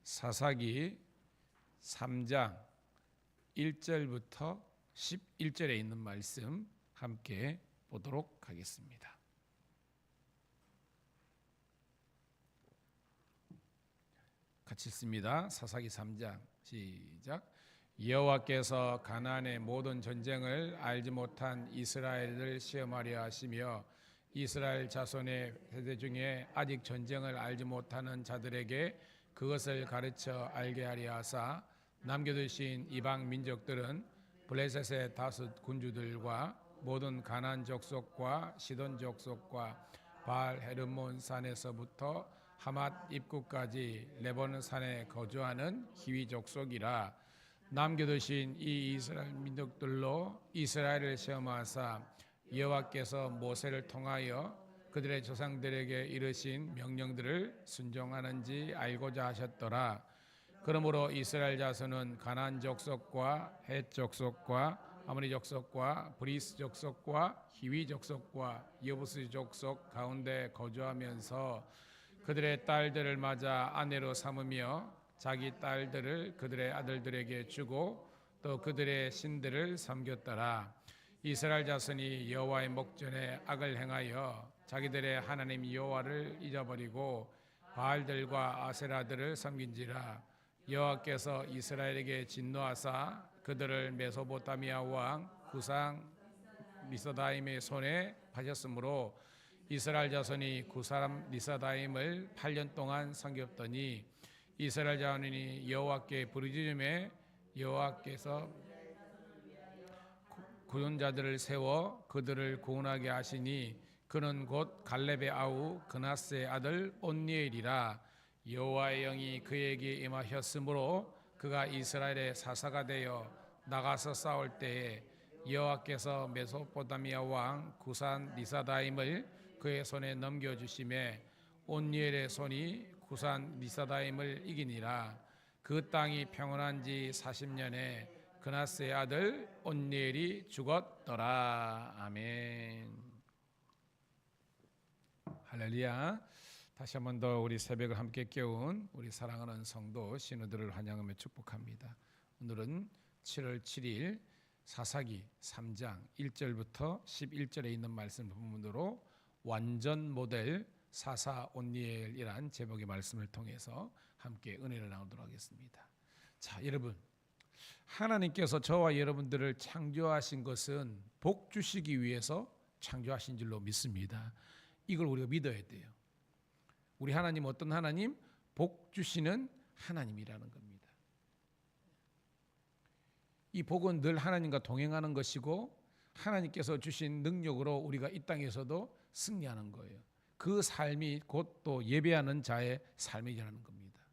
사사기 3장 1절부터 11절에 있는 말씀 함께 보도록 하겠습니다. 같이 읽습니다. 사사기 3장 시작. 여호와께서 가나안의 모든 전쟁을 알지 못한 이스라엘을 시험하려 하시며 이스라엘 자손의 세대 중에 아직 전쟁을 알지 못하는 자들에게 그것을 가르쳐 알게 하려 하사 남겨두신 이방 민족들은 블레셋의 다섯 군주들과 모든 가나안 족속과 시돈 족속과 바알 헤르몬 산에서부터 하맛 입구까지 레바논 산에 거주하는 히위 족속이라. 남겨두신 이 이스라엘 민족들로 이스라엘을 시험하사 여호와께서 모세를 통하여 그들의 조상들에게 이르신 명령들을 순종하는지 알고자 하셨더라. 그러므로 이스라엘 자손은 가나안 족속과 헷 족속과 아모리 족속과 브리스 족속과 히위 족속과 여부스 족속 가운데 거주하면서 그들의 딸들을 맞아 아내로 삼으며 자기 딸들을 그들의 아들들에게 주고 또 그들의 신들을 섬겼더라. 이스라엘 자손이 여호와의 목전에 악을 행하여 자기들의 하나님 여호와를 잊어버리고 바알들과 아세라들을 섬긴지라. 여호와께서 이스라엘에게 진노하사 그들을 메소포타미아 왕 구상 리사다임의 손에 파셨으므로 이스라엘 자손이 구사람 리사다임을 8년 동안 섬겼더니 이스라엘 자손이 여호와께 부르짖음에 여호와께서 구원자들을 세워 그들을 구원하게 하시니 그는 곧 갈렙의 아우 그나스의 아들 온니엘이라. 여호와의 영이 그에게 임하셨으므로 그가 이스라엘의 사사가 되어 나가서 싸울 때에 여호와께서 메소포타미아 왕 구산 리사다임을 그의 손에 넘겨주심에 온니엘의 손이 구산 리사다임을 이기니라. 그 땅이 평온한 지 40년에 그나스의 아들 온니엘이 죽었더라. 아멘. 할렐루야. 다시 한 번 더 우리 새벽을 함께 깨운 우리 사랑하는 성도 신우들을 환영하며 축복합니다. 오늘은 7월 7일 사사기 3장 1절부터 11절에 있는 말씀 부분으로 완전 모델 사사 온니엘이란 제목의 말씀을 통해서 함께 은혜를 나누도록 하겠습니다. 자, 여러분, 하나님께서 저와 여러분들을 창조하신 것은 복 주시기 위해서 창조하신 줄로 믿습니다. 이걸 우리가 믿어야 돼요. 우리 하나님 어떤 하나님? 복 주시는 하나님이라는 겁니다. 이 복은 늘 하나님과 동행하는 것이고 하나님께서 주신 능력으로 우리가 이 땅에서도 승리하는 거예요. 그 삶이 곧 또 예배하는 자의 삶이라는 겁니다.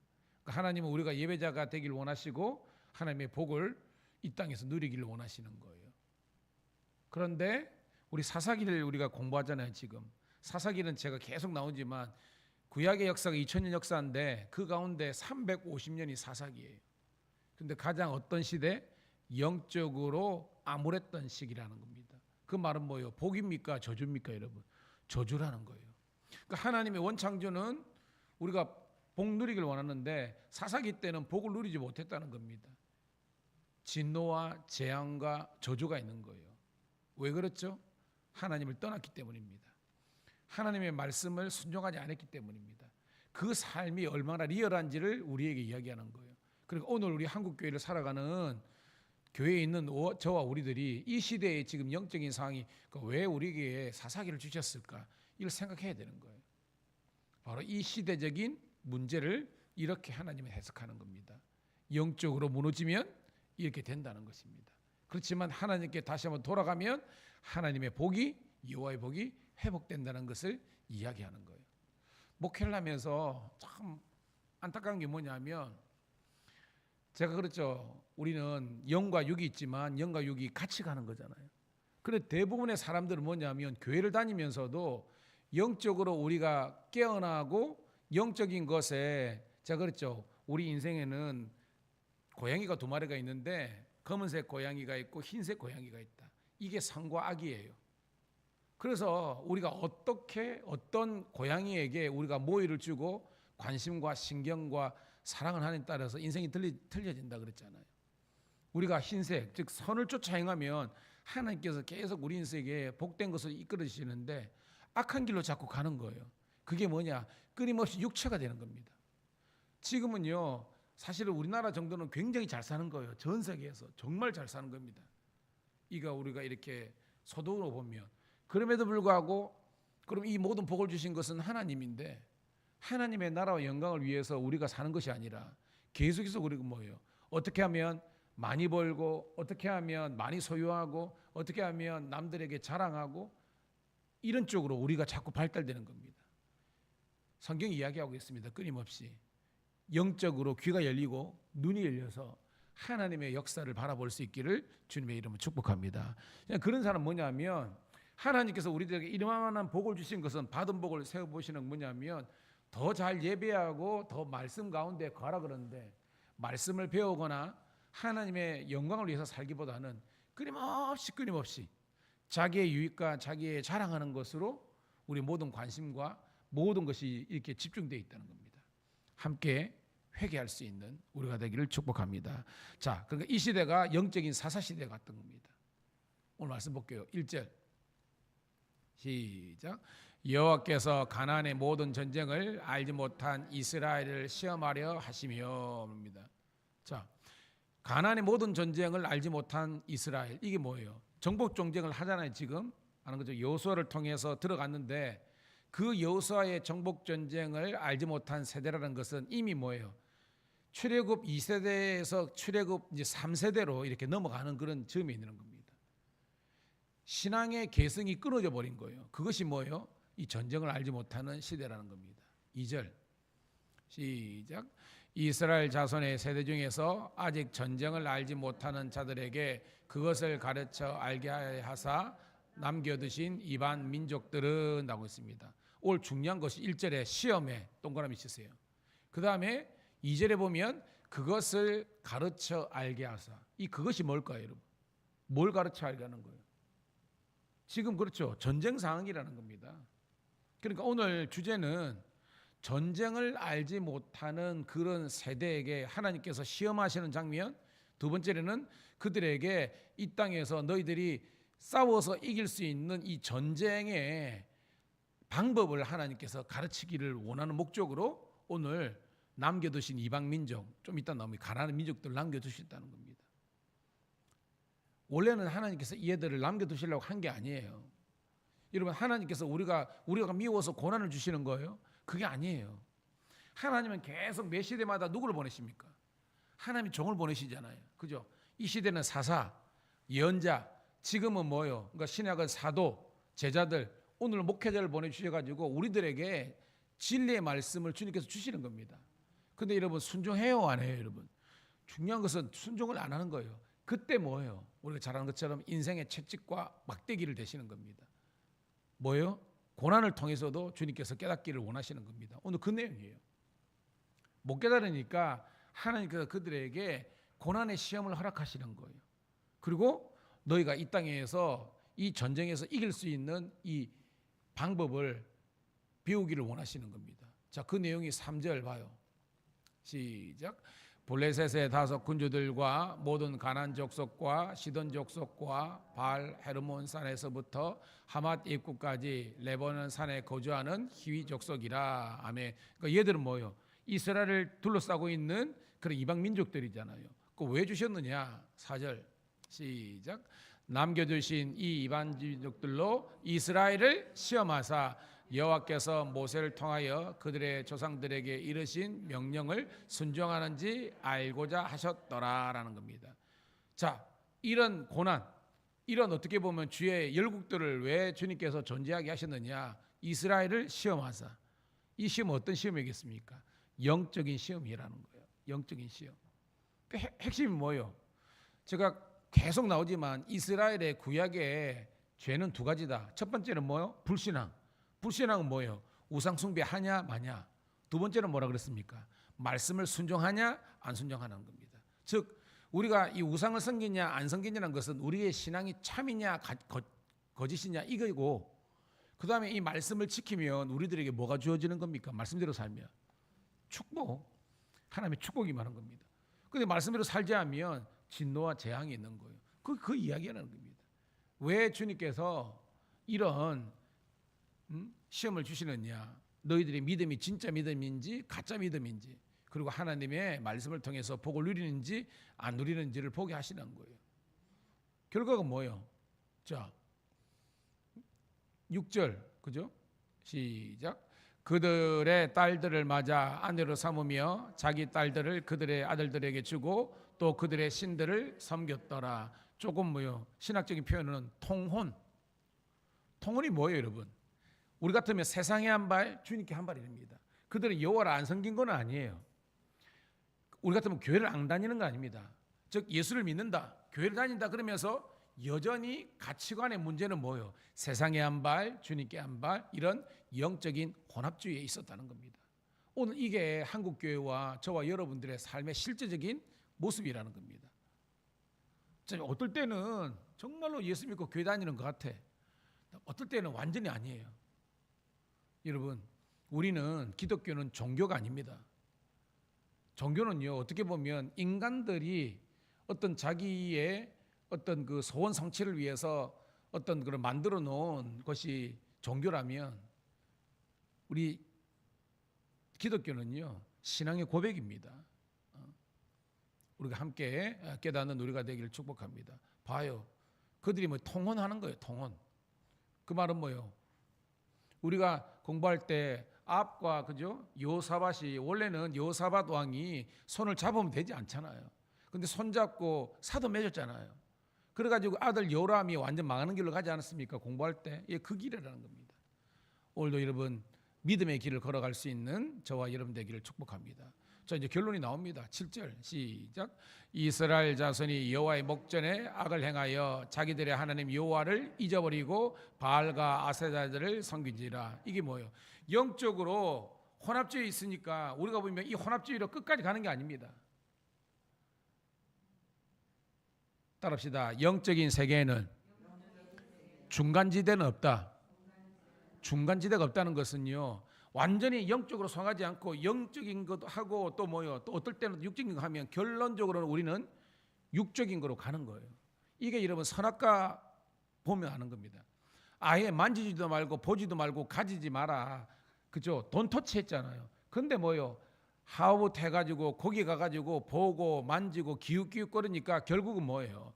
그러니까 하나님은 우리가 예배자가 되길 원하시고 하나님의 복을 이 땅에서 누리기를 원하시는 거예요. 그런데 우리 사사기를 우리가 공부하잖아요. 지금 사사기는 제가 계속 나오지만 구약의 역사가 2000년 역사인데 그 가운데 350년이 사사기예요. 그런데 가장 어떤 시대? 영적으로 암울했던 시기라는 겁니다. 그 말은 뭐예요? 복입니까? 저주입니까? 여러분, 저주라는 거예요. 그러니까 하나님의 원창조는 우리가 복 누리길 원하는데 사사기 때는 복을 누리지 못했다는 겁니다. 진노와 재앙과 저주가 있는 거예요. 왜 그렇죠? 하나님을 떠났기 때문입니다. 하나님의 말씀을 순종하지 않았기 때문입니다. 그 삶이 얼마나 리얼한지를 우리에게 이야기하는 거예요. 그리고 오늘 우리 한국교회를 살아가는 교회에 있는 저와 우리들이 이 시대에 지금 영적인 상황이 왜 우리에게 사사기를 주셨을까? 이걸 생각해야 되는 거예요. 바로 이 시대적인 문제를 이렇게 하나님은 해석하는 겁니다. 영적으로 무너지면 이렇게 된다는 것입니다. 그렇지만 하나님께 다시 한번 돌아가면 하나님의 복이, 여호와의 복이 회복된다는 것을 이야기하는 거예요. 목회를 하면서 참 안타까운 게 뭐냐면 제가 그렇죠. 우리는 영과 육이 있지만 영과 육이 같이 가는 거잖아요. 그런데 대부분의 사람들은 뭐냐면 교회를 다니면서도 영적으로 우리가 깨어나고 영적인 것에 제가 그렇죠. 우리 인생에는 고양이가 두 마리가 있는데 검은색 고양이가 있고 흰색 고양이가 있다. 이게 상과 악이에요. 그래서 우리가 어떤 고양이에게 우리가 모이를 주고 관심과 신경과 사랑을 하나님 따라서 인생이 틀려진다 그랬잖아요. 우리가 흰색, 즉 선을 쫓아 행하면 하나님께서 계속 우리 인생에 복된 것을 이끌어 주시는데 악한 길로 자꾸 가는 거예요. 그게 뭐냐? 끊임없이 육체가 되는 겁니다. 지금은요, 사실은 우리나라 정도는 굉장히 잘 사는 거예요. 전 세계에서 정말 잘 사는 겁니다. 우리가 이렇게 소득으로 보면. 그럼에도 불구하고 그럼 이 모든 복을 주신 것은 하나님인데 하나님의 나라와 영광을 위해서 우리가 사는 것이 아니라 계속해서 우리가 뭐예요? 어떻게 하면 많이 벌고, 어떻게 하면 많이 소유하고, 어떻게 하면 남들에게 자랑하고, 이런 쪽으로 우리가 자꾸 발달되는 겁니다. 성경이 이야기하고 있습니다. 끊임없이 영적으로 귀가 열리고 눈이 열려서 하나님의 역사를 바라볼 수 있기를 주님의 이름으로 축복합니다. 그런 사람 뭐냐면 하나님께서 우리들에게 이만한 복을 주신 것은 받은 복을 세워보시는 뭐냐면 더 잘 예배하고 더 말씀 가운데 거하라 그러는데 말씀을 배우거나 하나님의 영광을 위해서 살기보다는 끊임없이 자기의 유익과 자기의 자랑하는 것으로 우리 모든 관심과 모든 것이 이렇게 집중되어 있다는 겁니다. 함께 회개할 수 있는 우리가 되기를 축복합니다. 자, 그러니까 이 시대가 영적인 사사시대 같은 겁니다. 오늘 말씀 볼게요. 1절 시작. 여호와께서 가나안의 모든 전쟁을 알지 못한 이스라엘을 시험하려 하시며입니다. 자, 가나안의 모든 전쟁을 알지 못한 이스라엘, 이게 뭐예요? 정복 전쟁을 하잖아요. 지금 아는 거죠. 여호수아를 통해서 들어갔는데 그 여호수아의 정복 전쟁을 알지 못한 세대라는 것은 이미 뭐예요? 출애굽 2세대에서 출애굽 이제 3세대로 이렇게 넘어가는 그런 점이 있는 겁니다. 신앙의 개성이 끊어져 버린 거예요. 그것이 뭐예요? 이 전쟁을 알지 못하는 시대라는 겁니다. 2절 시작. 이스라엘 자손의 세대 중에서 아직 전쟁을 알지 못하는 자들에게 그것을 가르쳐 알게 하사 남겨두신 이방 민족들은 라고 있습니다. 오늘 중요한 것이 1절에 시험에 동그라미 치세요. 그 다음에 2절에 보면 그것을 가르쳐 알게 하사. 이 그것이 뭘까요, 여러분? 뭘 가르쳐 알게 하는 거예요? 지금 그렇죠. 전쟁 상황이라는 겁니다. 그러니까 오늘 주제는 전쟁을 알지 못하는 그런 세대에게 하나님께서 시험하시는 장면. 두 번째로는 그들에게 이 땅에서 너희들이 싸워서 이길 수 있는 이 전쟁의 방법을 하나님께서 가르치기를 원하는 목적으로 오늘 남겨두신 이방 민족, 좀 이따 나오면 가난한 민족들을 남겨두셨다는 겁니다. 원래는 하나님께서 이 애들을 남겨두시려고 한 게 아니에요. 여러분, 하나님께서 우리가 미워서 고난을 주시는 거예요? 그게 아니에요. 하나님은 계속 매 시대마다 누구를 보내십니까? 하나님이 종을 보내시잖아요. 그죠? 이 시대는 사사, 예언자, 지금은 뭐예요? 그러니까 신약은 사도, 제자들, 오늘 목회자를 보내주셔가지고 우리들에게 진리의 말씀을 주님께서 주시는 겁니다. 근데 여러분, 순종해요, 안 해요, 여러분? 중요한 것은 순종을 안 하는 거예요. 그때 뭐예요? 우리가 잘 아는 것처럼 인생의 채찍과 막대기를 대시는 겁니다. 뭐예요? 고난을 통해서도 주님께서 깨닫기를 원하시는 겁니다. 오늘 그 내용이에요. 못 깨달으니까 하나님께서 그들에게 고난의 시험을 허락하시는 거예요. 그리고 너희가 이 땅에서 이 전쟁에서 이길 수 있는 이 방법을 배우기를 원하시는 겁니다. 자, 그 내용이 3절 봐요. 시작. 블레셋의 다섯 군주들과 모든 가나안 족속과 시돈 족속과 발 헤르몬 산에서부터 하맛 입구까지 레바논 산에 거주하는 히위 족속이라. 아멘. 그러니까 얘들은 뭐예요? 이스라엘을 둘러싸고 있는 그런 이방 민족들이잖아요. 그 왜 주셨느냐? 4절 시작. 남겨주신 이 이방 민족들로 이스라엘을 시험하사 여호와께서 모세를 통하여 그들의 조상들에게 이르신 명령을 순종하는지 알고자 하셨더라라는 겁니다. 자, 이런 고난, 이런 어떻게 보면 주의 열국들을 왜 주님께서 존재하게 하셨느냐? 이스라엘을 시험하사. 이 시험은 어떤 시험이겠습니까? 영적인 시험이라는 거예요. 영적인 시험. 핵심이 뭐예요? 제가 계속 나오지만 이스라엘의 구약의 죄는 두 가지다. 첫 번째는 뭐예요? 불신앙. 불신앙은 뭐예요? 우상 숭배하냐 마냐. 두 번째는 뭐라 그랬습니까? 말씀을 순종하냐 안 순종하는 겁니다. 즉 우리가 이 우상을 섬기냐 안 섬기냐는 것은 우리의 신앙이 참이냐 거짓이냐 이거고, 그 다음에 이 말씀을 지키면 우리들에게 뭐가 주어지는 겁니까? 말씀대로 살면 축복. 하나님의 축복이 많은 겁니다. 근데 말씀대로 살지 않으면 진노와 재앙이 있는 거예요. 그 이야기하는 겁니다. 왜 주님께서 이런 시험을 주시느냐? 너희들의 믿음이 진짜 믿음인지 가짜 믿음인지, 그리고 하나님의 말씀을 통해서 복을 누리는지 안 누리는지를 보게 하시는 거예요. 결과가 뭐예요? 자, 6절 그죠? 시작. 그들의 딸들을 맞아 아내로 삼으며 자기 딸들을 그들의 아들들에게 주고 또 그들의 신들을 섬겼더라. 조금 뭐요? 신학적인 표현은 통혼. 통혼이 뭐예요, 여러분? 우리 같으면 세상에 한 발, 주님께 한 발입니다. 그들은 여호와를 안 섬긴 건 아니에요. 우리 같으면 교회를 안 다니는 거 아닙니다. 즉 예수를 믿는다, 교회를 다닌다 그러면서 여전히 가치관의 문제는 뭐예요? 세상에 한 발, 주님께 한 발, 이런 영적인 혼합주의에 있었다는 겁니다. 오늘 이게 한국교회와 저와 여러분들의 삶의 실제적인 모습이라는 겁니다. 어떨 때는 정말로 예수 믿고 교회 다니는 것 같아. 어떨 때는 완전히 아니에요. 여러분, 우리는 기독교는 종교가 아닙니다. 종교는요, 어떻게 보면 인간들이 어떤 자기의 어떤 그 소원 성취를 위해서 어떤 그런 만들어 놓은 것이 종교라면, 우리 기독교는요 신앙의 고백입니다. 우리가 함께 깨닫는 우리가 되기를 축복합니다. 봐요, 그들이 뭐 통혼하는 거예요. 통혼. 그 말은 뭐예요? 우리가 공부할 때 압과 그죠? 여호사밧이, 원래는 여호사밧 왕이 손을 잡으면 되지 않잖아요. 근데 손 잡고 사도 맺었잖아요. 그래가지고 아들 요람이 완전 망하는 길로 가지 않았습니까? 공부할 때. 예, 그 길이라는 겁니다. 오늘도 여러분 믿음의 길을 걸어갈 수 있는 저와 여러분 되기를 축복합니다. 자, 이제 결론이 나옵니다. 7절 시작. 이스라엘 자손이 여호와의 목전에 악을 행하여 자기들의 하나님 여호와를 잊어버리고 바알과 아세라들을 섬긴지라. 이게 뭐예요? 영적으로 혼합주의 있으니까 우리가 보면 이 혼합주의로 끝까지 가는 게 아닙니다. 따라합시다. 영적인 세계에는 중간지대는 없다. 중간지대가 없다는 것은요, 완전히 영적으로 성하지 않고 영적인 것도 하고 또 뭐요? 또 어떨 때는 육적인 거 하면 결론적으로는 우리는 육적인 거로 가는 거예요. 이게 여러분 선악과 보면 아는 겁니다. 아예 만지지도 말고 보지도 말고 가지지 마라. 그죠? 돈 터치했잖아요. 근데 뭐요? 하우트 해가지고 거기 가가지고 보고 만지고 기웃기웃 거리니까 결국은 뭐예요?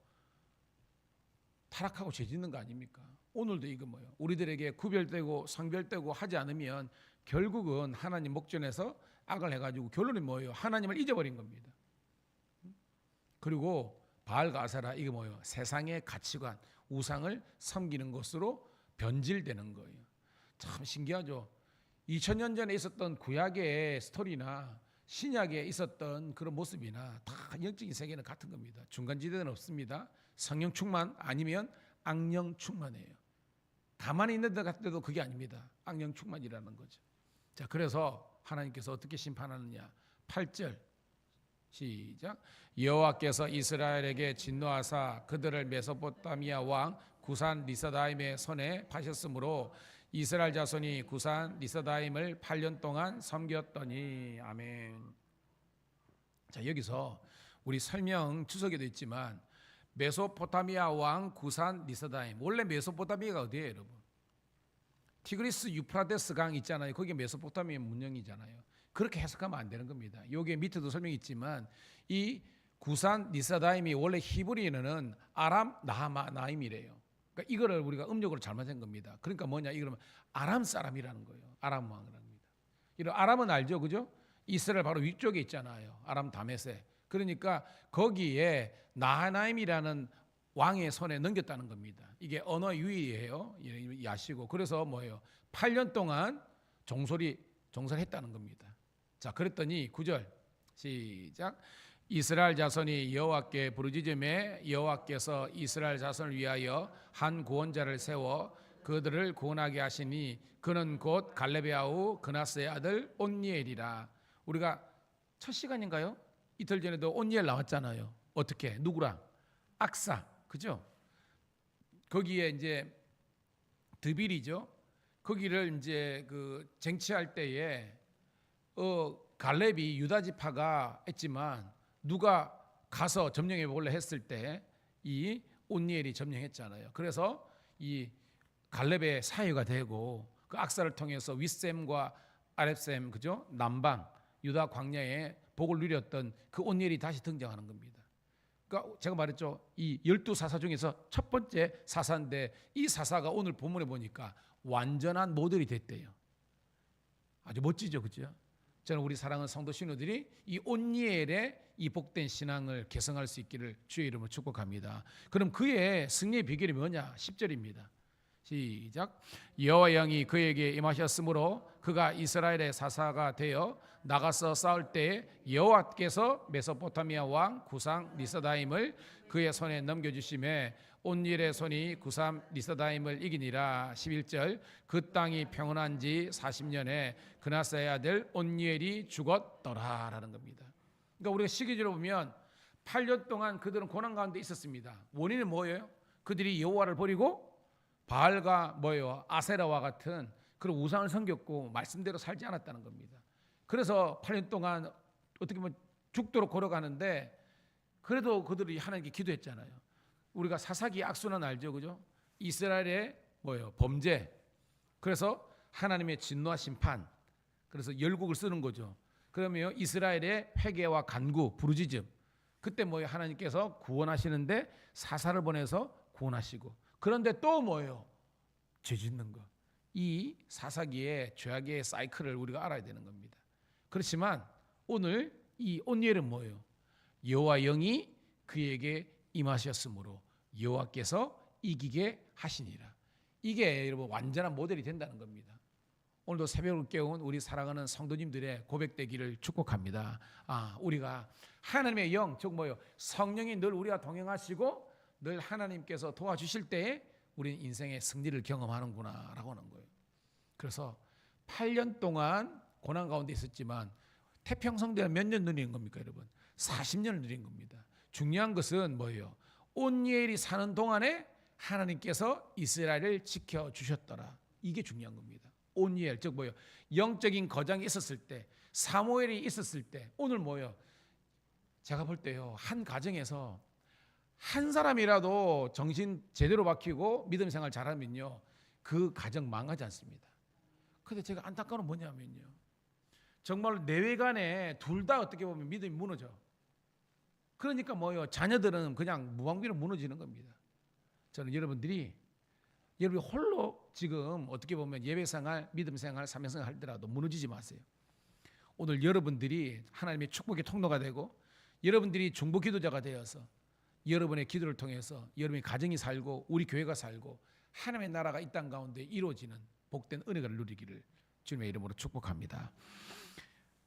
타락하고 죄짓는 거 아닙니까? 오늘도 이거 뭐예요? 우리들에게 구별되고 성별되고 하지 않으면 결국은 하나님 목전에서 악을 해가지고 결론이 뭐예요? 하나님을 잊어버린 겁니다. 그리고 바알과 아세라, 이게 뭐예요? 세상의 가치관, 우상을 섬기는 것으로 변질되는 거예요. 참 신기하죠? 2000년 전에 있었던 구약의 스토리나 신약에 있었던 그런 모습이나 다 영적인 세계는 같은 겁니다. 중간지대는 없습니다. 성령 충만 아니면 악령 충만이에요. 가만히 있는 데 같아도 그게 아닙니다. 악령 충만이라는 거죠. 자, 그래서 하나님께서 어떻게 심판하느냐? 8절 시작. 여호와께서 이스라엘에게 진노하사 그들을 메소포타미아 왕 구산 리사다임의 손에 파셨으므로 이스라엘 자손이 구산 리사다임을 8년 동안 섬겼더니. 아멘. 자, 여기서 우리 설명 주석에도 있지만 메소포타미아 왕 구산 리사다임, 원래 메소포타미아가 어디예요, 여러분? 티그리스 유프라데스 강 있잖아요. 거기 메소포타미아 문명이잖아요. 그렇게 해석하면 안 되는 겁니다. 여기에 밑에도 설명이 있지만 이 구산 리사다임이 원래 히브리어는 아람 나하마나임이래요. 그러니까 이거를 우리가 음력으로 잘못한 겁니다. 그러니까 뭐냐? 이거는 아람 사람이라는 거예요. 아람 왕이라는 겁니다. 이런 아람은 알죠, 그죠? 이스라엘 바로 위쪽에 있잖아요. 아람 다메섹. 그러니까 거기에 나하나임이라는 왕의 손에 넘겼다는 겁니다. 이게 언어 유의예요. 야시고. 그래서 뭐예요? 8년 동안 종살했다는 겁니다. 자, 그랬더니 9절 시작. 이스라엘 자손이 여호와께 부르짖음에 여호와께서 이스라엘 자손을 위하여 한 구원자를 세워 그들을 구원하게 하시니 그는 곧 갈렙의 아우 그나스의 아들 온니엘이라. 우리가 첫 시간인가요? 이틀 전에도 온니엘 나왔잖아요. 어떻게? 누구랑? 악사, 그죠? 거기에 이제 드빌이죠. 거기를 이제 그 쟁취할 때에 갈렙이 유다 지파가 했지만 누가 가서 점령해 보려 했을 때 이 온니엘이 점령했잖아요. 그래서 이 갈렙의 사위가 되고 그 악사를 통해서 윗셈과 아랫셈, 그죠? 남방 유다 광야에 복을 누렸던 그 온니엘이 다시 등장하는 겁니다. 그러니까 제가 말했죠. 이 12사사 중에서 첫 번째 사사인데 이 사사가 오늘 본문에 보니까 완전한 모델이 됐대요. 아주 멋지죠, 그죠? 저는 우리 사랑하는 성도 신우들이 이 온니엘의 이 복된 신앙을 개성할 수 있기를 주의 이름으로 축복합니다. 그럼 그의 승리의 비결이 뭐냐? 10절입니다. 시작. 여호와 영이 그에게 임하셨으므로 그가 이스라엘의 사사가 되어 나가서 싸울 때에 여호와께서 메소포타미아 왕 구상 리서다임을 그의 손에 넘겨주심에 온니엘의 손이 구삼 리서다임을 이기니라. 11절. 그 땅이 평온한 지 40년에 그나사의 아들 온니엘이 죽었더라 라는 겁니다. 그러니까 우리가 시기적으로 보면 8년 동안 그들은 고난 가운데 있었습니다. 원인은 뭐예요? 그들이 여호와를 버리고 바알과 뭐예요? 아세라와 같은 그런 우상을 섬겼고 말씀대로 살지 않았다는 겁니다. 그래서 8년 동안 어떻게 보면 죽도록 걸어가는데 그래도 그들이 하나님께 기도했잖아요. 우리가 사사기 악순환 알죠, 그죠? 이스라엘의 뭐예요? 범죄. 그래서 하나님의 진노와 심판. 그래서 열국을 쓰는 거죠. 그러면 이스라엘의 회개와 간구, 부르짖음. 그때 뭐예요? 하나님께서 구원하시는데 사사를 보내서 구원하시고. 그런데 또 뭐예요? 죄 짓는 거. 이 사사기의 죄악의 사이클을 우리가 알아야 되는 겁니다. 그렇지만 오늘 이 온니엘은 뭐예요? 여호와 영이 그에게 임하셨으므로 여호와께서 이기게 하시니라. 이게 여러분 완전한 모델이 된다는 겁니다. 오늘도 새벽을 깨운 우리 사랑하는 성도님들의 고백되기를 축복합니다. 우리가 하나님의 영, 즉 뭐예요? 성령이 늘 우리와 동행하시고 늘 하나님께서 도와주실 때에 우리는 인생의 승리를 경험하는구나 라고 하는 거예요. 그래서 8년 동안 고난 가운데 있었지만 태평성대는 몇 년 누린 겁니까 여러분? 40년을 누린 겁니다. 중요한 것은 뭐예요? 온니엘이 사는 동안에 하나님께서 이스라엘을 지켜주셨더라. 이게 중요한 겁니다. 온니엘, 즉 뭐예요? 영적인 거장이 있었을 때, 사무엘이 있었을 때, 오늘 뭐예요? 제가 볼 때요, 한 가정에서 한 사람이라도 정신 제대로 박히고 믿음 생활 잘하면요, 그 가정 망하지 않습니다. 근데 제가 안타까운 건 뭐냐면요, 정말 내외간에 둘 다 어떻게 보면 믿음이 무너져. 그러니까 뭐예요? 자녀들은 그냥 무방비로 무너지는 겁니다. 저는 여러분이 홀로 지금 어떻게 보면 예배생활, 믿음생활, 사명생활 하더라도 무너지지 마세요. 오늘 여러분들이 하나님의 축복의 통로가 되고 여러분들이 중보 기도자가 되어서 여러분의 기도를 통해서 여러분의 가정이 살고 우리 교회가 살고 하나님의 나라가 이 땅 가운데 이루어지는 복된 은혜를 누리기를 주님의 이름으로 축복합니다.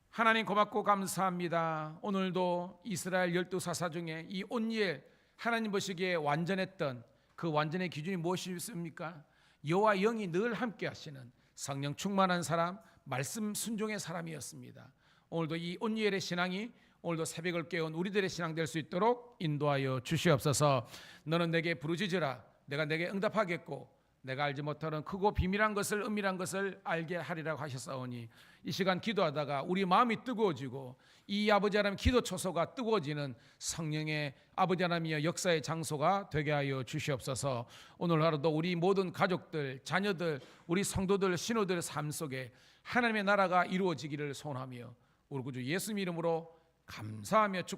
하나님 고맙고 감사합니다. 오늘도 이스라엘 12사사 중에 이 온니엘, 하나님 보시기에 완전했던 그 완전의 기준이 무엇이었습니까? 여호와 영이 늘 함께 하시는 성령 충만한 사람, 말씀 순종의 사람이었습니다. 오늘도 이 온니엘의 신앙이 오늘도 새벽을 깨운 우리들의 신앙 될 수 있도록 인도하여 주시옵소서. 너는 내게 부르짖으라. 내가 내게 응답하겠고 내가 알지 못하는 크고 비밀한 것을, 은밀한 것을 알게 하리라고 하셨사오니 이 시간 기도하다가 우리 마음이 뜨거워지고 이 아버지 하나님 기도 초소가 뜨거워지는 성령의 아버지 하나님의 역사의 장소가 되게 하여 주시옵소서. 오늘 하루도 우리 모든 가족들, 자녀들, 우리 성도들, 신호들 삶 속에 하나님의 나라가 이루어지기를 소원하며 우리 구주 예수님 이름으로 감사하며 축복합니다.